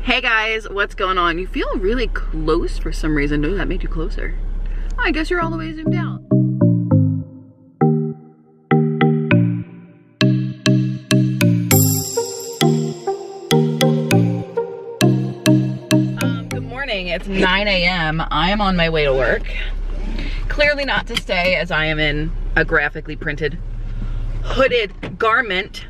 Hey guys, what's going on? You feel really close for some reason. No, that made you closer. Oh, I guess you're all the way zoomed out. Good morning, it's 9 a.m. I am on my way to work. Clearly not to stay, as I am in a graphically printed hooded garment.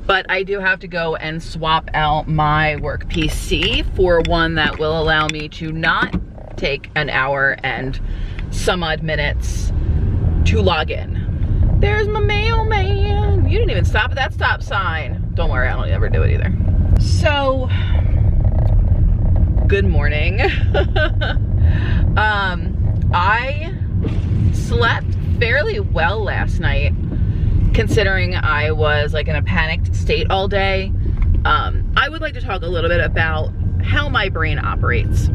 But I do have to go and swap out my work PC for one that will allow me to not take an hour and some odd minutes to log in. There's my mailman. You didn't even stop at that stop sign. Don't worry, I don't ever do it either. So, good morning. I slept fairly well last night, considering I was like in a panicked state all day. I would like to talk a little bit about how my brain operates.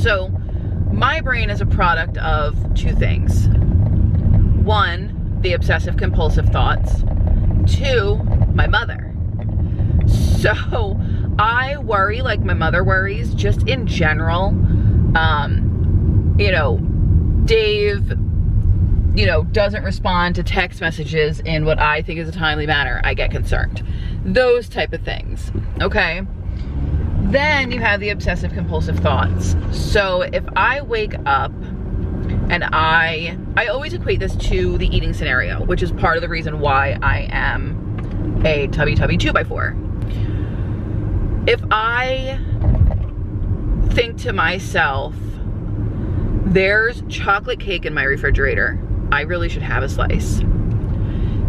So my brain is a product of two things. One, the obsessive compulsive thoughts. Two, my mother. So I worry like my mother worries, just in general. You know, Dave, doesn't respond to text messages in what I think is a timely manner, I get concerned. Those type of things, okay? Then you have the obsessive compulsive thoughts. So if I wake up and I always equate this to the eating scenario, which is part of the reason why I am a tubby 2x4. If I think to myself, there's chocolate cake in my refrigerator, I really should have a slice.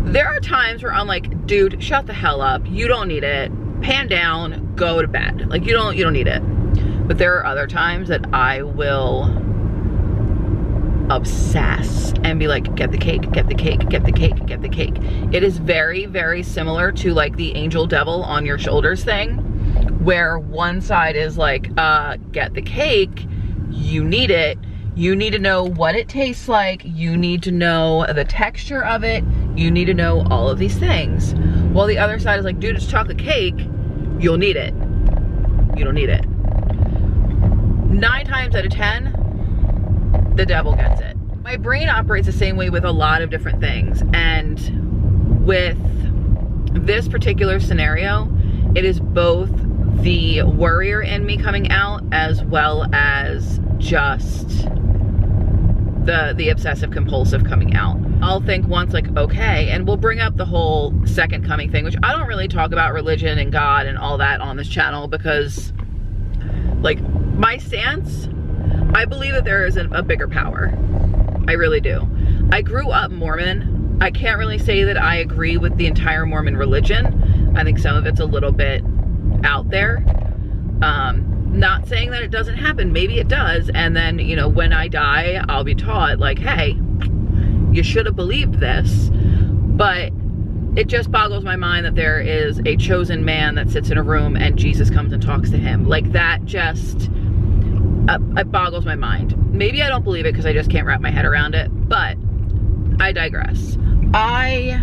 There are times where I'm like, dude, shut the hell up. You don't need it. Pan down, go to bed. Like you don't need it. But there are other times that I will obsess and be like, get the cake, get the cake, get the cake, get the cake. It is very, very similar to like the angel devil on your shoulders thing, where one side is like, get the cake, you need it. You need to know what it tastes like. You need to know the texture of it. You need to know all of these things. While the other side is like, dude, it's chocolate cake. You'll need it. You don't need it. 9 times out of 10, the devil gets it. My brain operates the same way with a lot of different things. And with this particular scenario, it is both the worrier in me coming out as well as just the obsessive compulsive coming out. I'll think once like, okay, and we'll bring up the whole second coming thing, which I don't really talk about religion and God and all that on this channel because like my stance, I believe that there is a bigger power. I really do. I grew up Mormon. I can't really say that I agree with the entire Mormon religion. I think some of it's a little bit out there. Not saying that it doesn't happen, maybe it does, and then, when I die, I'll be taught, like, hey, you should have believed this, but it just boggles my mind that there is a chosen man that sits in a room and Jesus comes and talks to him. Like, that just, it boggles my mind. Maybe I don't believe it because I just can't wrap my head around it, but I digress. I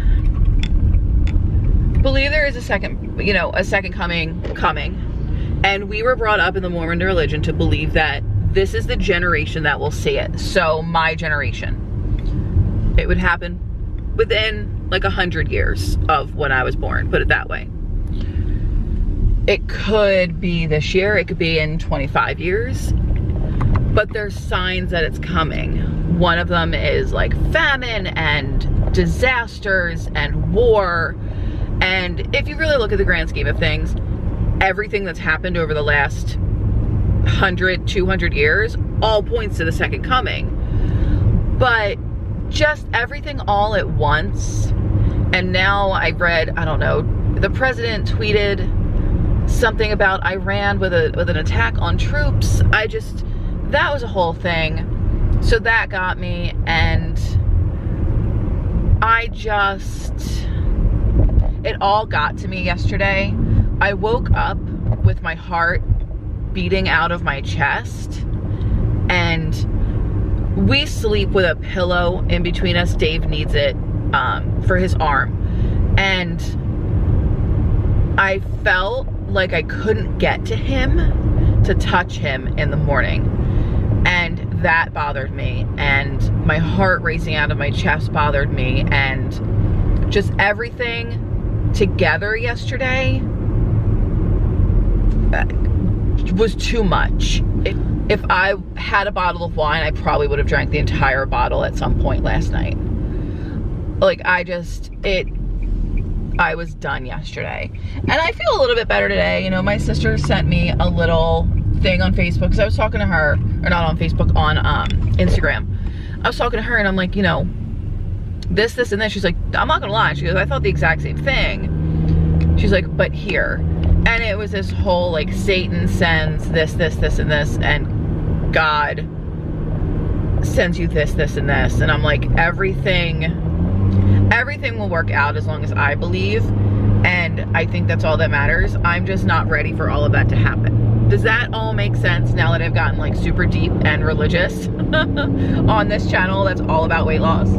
believe there is a second coming. And we were brought up in the Mormon religion to believe that this is the generation that will see it. So my generation. It would happen within like 100 years of when I was born, put it that way. It could be this year, it could be in 25 years, but there's signs that it's coming. One of them is like famine and disasters and war. And if you really look at the grand scheme of things, everything that's happened over the last 100, 200 years all points to the second coming. But just everything all at once. And now I read, I don't know, the president tweeted something about Iran with an attack on troops. That was a whole thing. So that got me, and it all got to me yesterday. I woke up with my heart beating out of my chest, and we sleep with a pillow in between us. Dave needs it for his arm, and I felt like I couldn't get to him to touch him in the morning. And that bothered me, and my heart racing out of my chest bothered me, and just everything together yesterday was too much. If I had a bottle of wine, I probably would have drank the entire bottle at some point last night. Like, I was done yesterday. And I feel a little bit better today. You know, my sister sent me a little thing on Facebook, because I was talking to her, or not on Facebook, on Instagram. I was talking to her and I'm like, you know, this, and this. She's like, I'm not gonna lie. She goes, I thought the exact same thing. She's like, but here. And it was this whole, like, Satan sends this, and this, and God sends you this, and this. And I'm like, everything will work out as long as I believe. And I think that's all that matters. I'm just not ready for all of that to happen. Does that all make sense now that I've gotten, like, super deep and religious on this channel that's all about weight loss?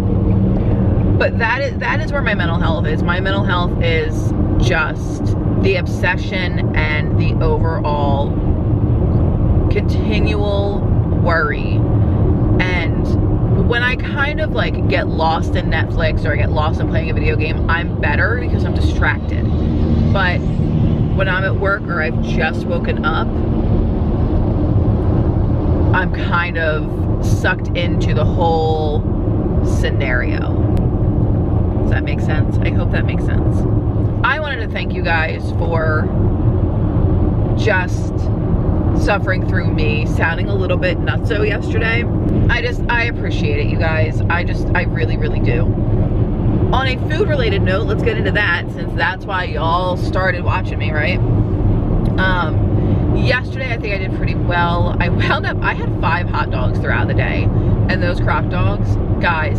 But that is where my mental health is. My mental health is just the obsession and the overall continual worry. And when I kind of, like, get lost in Netflix or I get lost in playing a video game, I'm better because I'm distracted. But when I'm at work or I've just woken up, I'm kind of sucked into the whole scenario. Does that make sense? I hope that makes sense. I wanted to thank you guys for just suffering through me sounding a little bit nutso yesterday. I appreciate it, you guys. I really, really do. On a food related note, let's get into that, since that's why y'all started watching me, right? Yesterday I think I did pretty well. I had 5 hot dogs throughout the day, and those crock dogs, guys,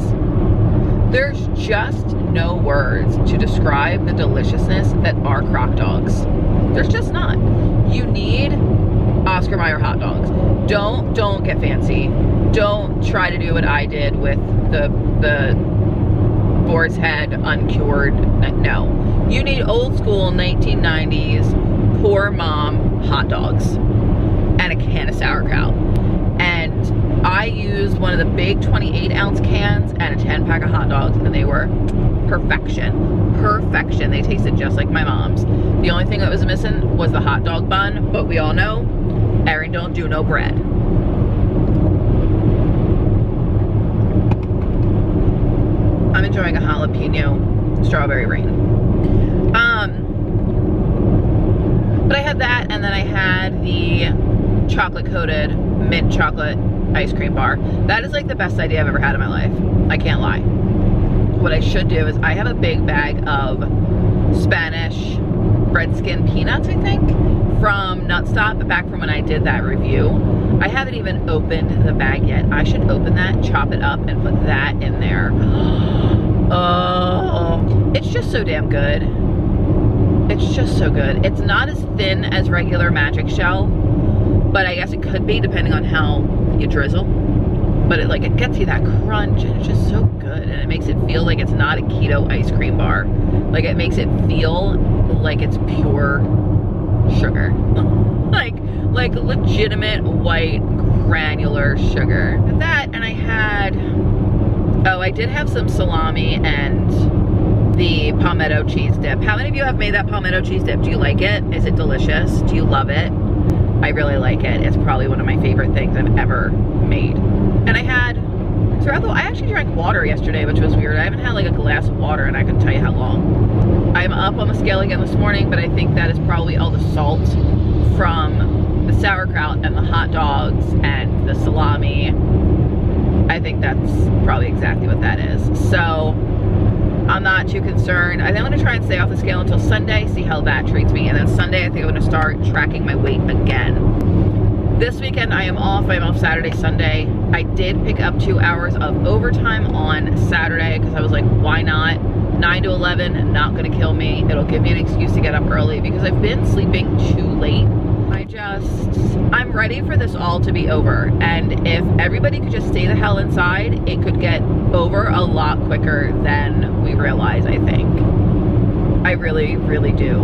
there's just no words to describe the deliciousness that are crock dogs. There's just not. You need Oscar Mayer hot dogs. Don't get fancy. Don't try to do what I did with the Boar's Head uncured. No. You need old school 1990s poor mom hot dogs and a can of sauerkraut. And I used one of the big 28-ounce cans and a 10-pack of hot dogs, and they were perfection. Perfection. They tasted just like my mom's. The only thing that was missing was the hot dog bun, but we all know Erin don't do no bread. I'm enjoying a jalapeno strawberry rain. But I had that, and then I had the chocolate coated mint chocolate ice cream bar. That is like the best idea I've ever had in my life. I can't lie. What I should do is, I have a big bag of Spanish bread skin peanuts, I think, from Nutstop, back from when I did that review. I haven't even opened the bag yet. I should open that, chop it up, and put that in there. Oh, it's just so damn good. It's just so good. It's not as thin as regular Magic Shell, but I guess it could be depending on how you drizzle. But it gets you that crunch, and it's just so good, and it makes it feel like it's not a keto ice cream bar. Like, it makes it feel like it's pure sugar. like legitimate white granular sugar. That, and I had, oh, I did have some salami and the palmetto cheese dip. How many of you have made that palmetto cheese dip? Do you like it? Is it delicious? Do you love it? I really like it. It's probably one of my favorite things I've ever made. And I had, I actually drank water yesterday, which was weird. I haven't had like a glass of water, and I couldn't tell you how long. I'm up on the scale again this morning, but I think that is probably all the salt from the sauerkraut and the hot dogs and the salami. I think that's probably exactly what that is. So I'm not too concerned. I think I'm gonna try and stay off the scale until Sunday, see how that treats me. And then Sunday, I think I'm gonna start tracking my weight again. This weekend I am off. I'm off Saturday, Sunday. I did pick up 2 hours of overtime on Saturday because I was like, why not? 9 to 11, not gonna kill me. It'll give me an excuse to get up early because I've been sleeping too late. I'm ready for this all to be over. And if everybody could just stay the hell inside, it could get over a lot quicker than we realize, I think. I really, really do.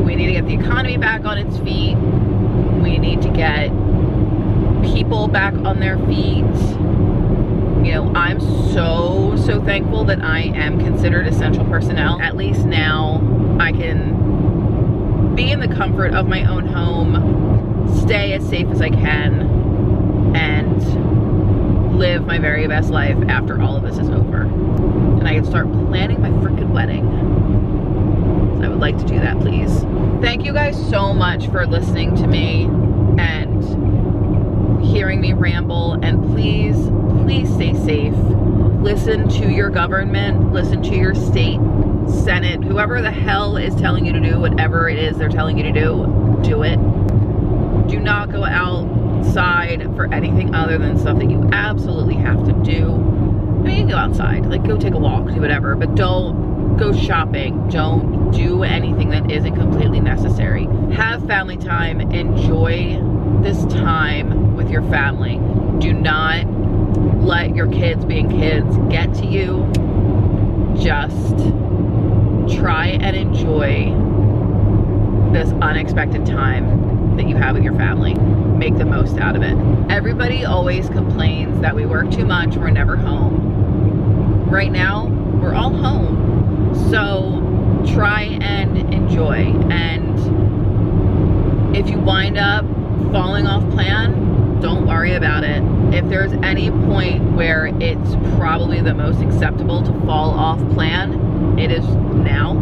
We need to get the economy back on its feet. We need to get people back on their feet. You know, I'm so thankful that I am considered essential personnel. At least now I can be in the comfort of my own home, stay as safe as I can, and live my very best life after all of this is over. And I can start planning my freaking wedding. So I would like to do that, please. Thank you guys so much for listening to me and hearing me ramble, and please stay safe. Listen to your government, listen to your state senate, whoever the hell is telling you to do whatever it is they're telling you to do it. Do not go outside for anything other than stuff that you absolutely have to do. I mean, you can go outside, like go take a walk, do whatever, but don't go shopping. Don't do anything that isn't completely necessary. Have family time. Enjoy this time with your family. Do not let your kids being kids get to you. Just try and enjoy this unexpected time that you have with your family. Make the most out of it. Everybody always complains that we work too much, we're never home. Right now, we're all home. So try and enjoy. And if you wind up falling off plan, don't worry about it. If there's any point where it's probably the most acceptable to fall off plan, it is now.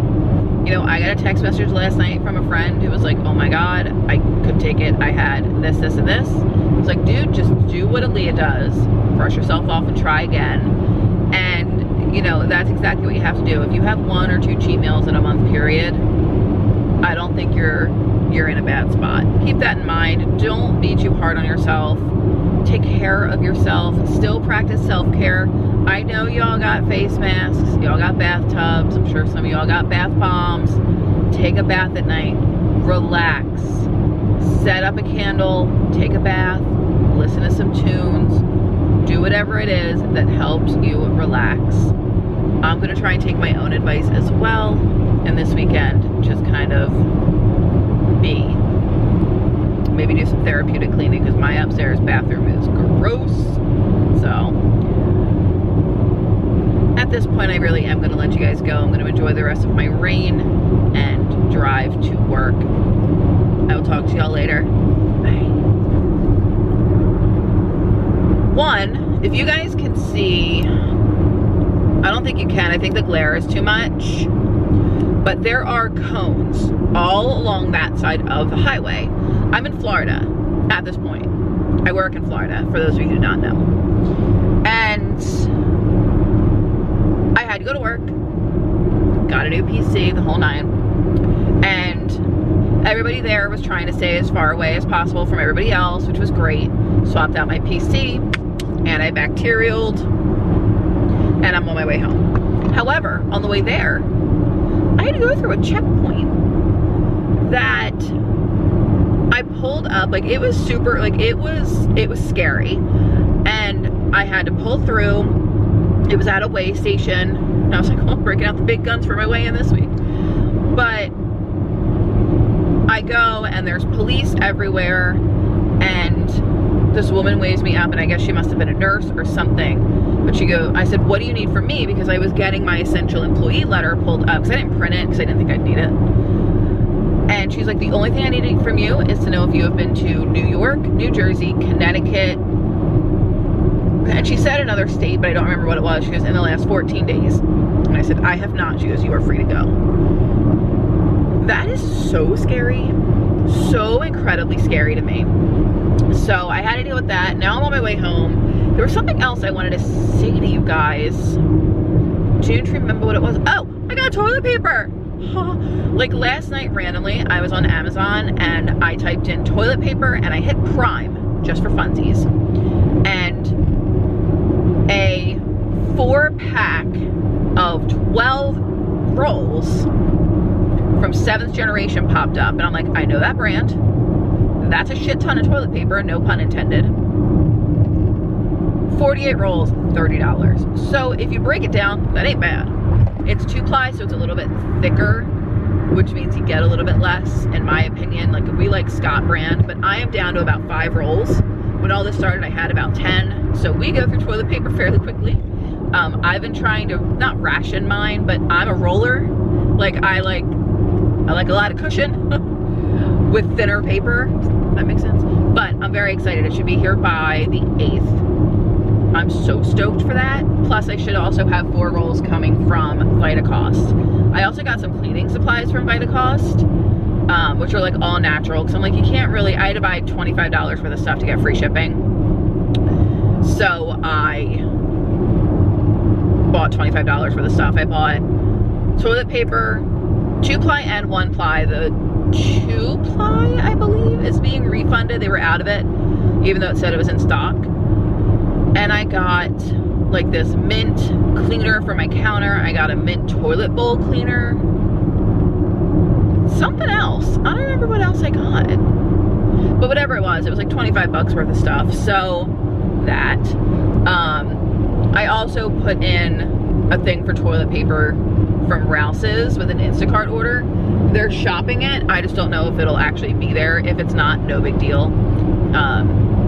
You know, I got a text message last night from a friend who was like, oh my God, I couldn't take it. I had this, this, and this. It's like, dude, just do what Aaliyah does. Brush yourself off and try again. And, you know, that's exactly what you have to do. If you have 1 or 2 cheat meals in a month period, I don't think you're in a bad spot. Keep that in mind. Don't be too hard on yourself. Take care of yourself. Still practice self-care. I know y'all got face masks. Y'all got bathtubs. I'm sure some of y'all got bath bombs. Take a bath at night. Relax. Set up a candle. Take a bath. Listen to some tunes. Do whatever it is that helps you relax. I'm going to try and take my own advice as well. And this weekend, just kind of be. Maybe do some therapeutic cleaning because my upstairs bathroom is gross. So at this point, I really am going to let you guys go. I'm going to enjoy the rest of my rain and drive to work. I will talk to y'all later. Bye. One, if you guys can see, I don't think you can. I think the glare is too much. But there are cones all along that side of the highway. I'm in Florida at this point. I work in Florida, for those of you who do not know. And I had to go to work. Got a new PC, the whole 9. And everybody there was trying to stay as far away as possible from everybody else, which was great. Swapped out my PC, antibacterialed, and I'm on my way home. However, on the way there, I had to go through a checkpoint that I pulled up. Like, it was super, like, it was scary. And I had to pull through. It was at a weigh station. And I was like, oh, I'm breaking out the big guns for my weigh-in this week. But I go, and there's police everywhere. And this woman weighs me up, and I guess she must have been a nurse or something. But I said, what do you need from me? Because I was getting my essential employee letter pulled up, because I didn't print it, because I didn't think I'd need it. And she's like, the only thing I need from you is to know if you have been to New York, New Jersey, Connecticut, and she said another state, but I don't remember what it was. She goes, in the last 14 days. And I said, I have not. She goes, you are free to go. That is so scary. So incredibly scary to me. So I had to deal with that. Now I'm on my way home. There was something else I wanted to say to you guys. Don't remember what it was. Oh, I got toilet paper. Like last night, randomly, I was on Amazon and I typed in toilet paper and I hit Prime just for funsies. And a 4-pack of 12 rolls from 7th Generation popped up. And I'm like, I know that brand. That's a shit ton of toilet paper, no pun intended. 48 rolls, $30. So if you break it down, that ain't bad. It's 2-ply, so it's a little bit thicker which means you get a little bit less, in my opinion. Like, we like Scott brand, but I am down to about 5 rolls. When all this started, I had about 10. So we go through toilet paper fairly quickly. I've been trying to not ration mine, but I'm a roller. Like, I like a lot of cushion with thinner paper. That makes sense. But I'm very excited. It should be here by the 8th. I'm so stoked for that. Plus, I should also have 4 rolls coming from Vitacost. I also got some cleaning supplies from Vitacost, which are like all natural. Because I'm like, you can't really, I had to buy $25 worth of stuff to get free shipping. So I bought $25 worth of stuff. I bought toilet paper, 2-ply and 1-ply. The 2-ply, I believe, is being refunded. They were out of it, even though it said it was in stock. And I got like this mint cleaner for my counter. I got a mint toilet bowl cleaner. Something else. I don't remember what else I got. But whatever it was like 25 bucks worth of stuff. So that. I also put in a thing for toilet paper from Rouse's with an Instacart order. They're shopping it. I just don't know if it'll actually be there. If it's not, no big deal.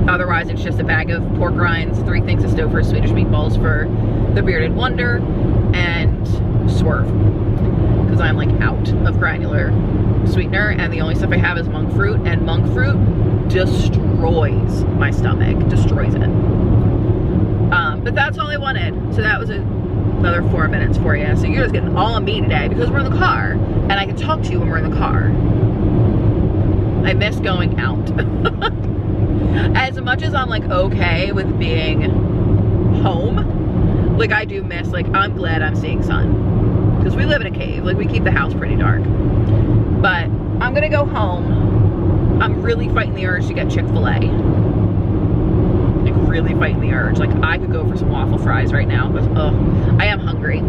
Otherwise, it's just a bag of pork rinds, 3 things of Stouffer's Swedish meatballs for the Bearded Wonder, and Swerve. Because I'm like out of granular sweetener, and the only stuff I have is monk fruit, and monk fruit destroys my stomach. Destroys it. But that's all I wanted. So that was another 4 minutes for you. So you're just getting all of me today because we're in the car, and I can talk to you when we're in the car. I miss going out. As much as I'm like okay with being home, like I do miss, like I'm glad I'm seeing sun. Because we live in a cave, like we keep the house pretty dark. But I'm gonna go home. I'm really fighting the urge to get Chick-fil-A. Like really fighting the urge. Like I could go for some waffle fries right now because I am hungry.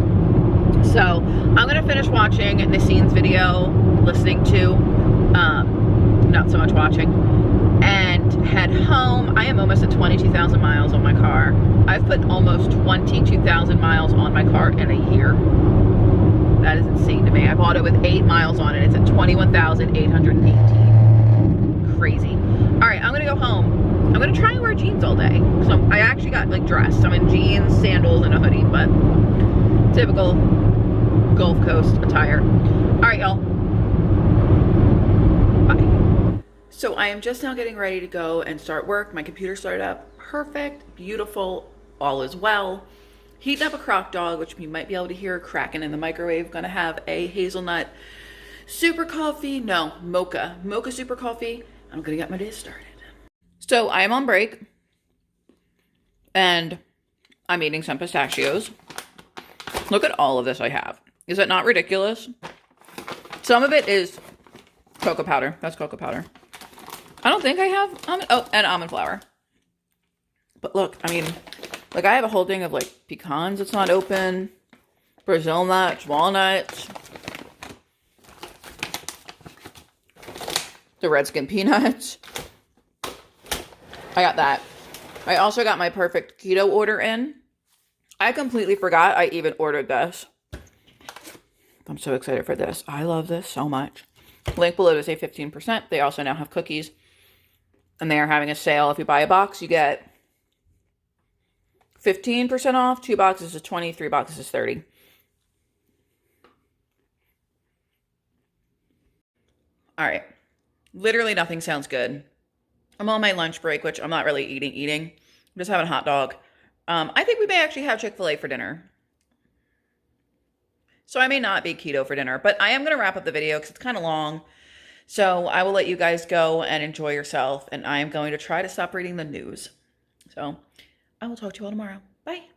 So I'm gonna finish watching Nassine's video, listening to, not so much watching, and head home. I am almost at 22,000 miles on my car. I've put almost 22,000 miles on my car in a year. That is insane to me. I bought it with 8 miles on it. It's at 21,818. Crazy. All right, I'm gonna go home. I'm gonna try and wear jeans all day. So I actually got like dressed. I'm in jeans, sandals, and a hoodie, but typical Gulf Coast attire. All right, y'all. Bye. So I am just now getting ready to go and start work. My computer started up perfect, beautiful, all is well. Heating up a crock dog, which you might be able to hear cracking in the microwave. Gonna have a hazelnut super coffee, no, mocha super coffee. I'm gonna get my day started. So I am on break and I'm eating some pistachios. Look at all of this I have. Is that not ridiculous? Some of it is cocoa powder. That's cocoa powder. I don't think I have almond, oh, and almond flour. But look, I mean, like I have a whole thing of like pecans that's not open, Brazil nuts, walnuts, the Redskin peanuts. I got that. I also got my perfect keto order in. I completely forgot I even ordered this. I'm so excited for this. I love this so much. Link below to save 15%. They also now have cookies. And they are having a sale. If you buy a box, you get 15% off. 2 boxes is 20, 3 boxes is 30. All right. Literally nothing sounds good. I'm on my lunch break, which I'm not really eating. I'm just having a hot dog. I think we may actually have Chick-fil-A for dinner. So I may not be keto for dinner, but I am going to wrap up the video because it's kind of long. So I will let you guys go and enjoy yourself. And I am going to try to stop reading the news. So I will talk to you all tomorrow. Bye.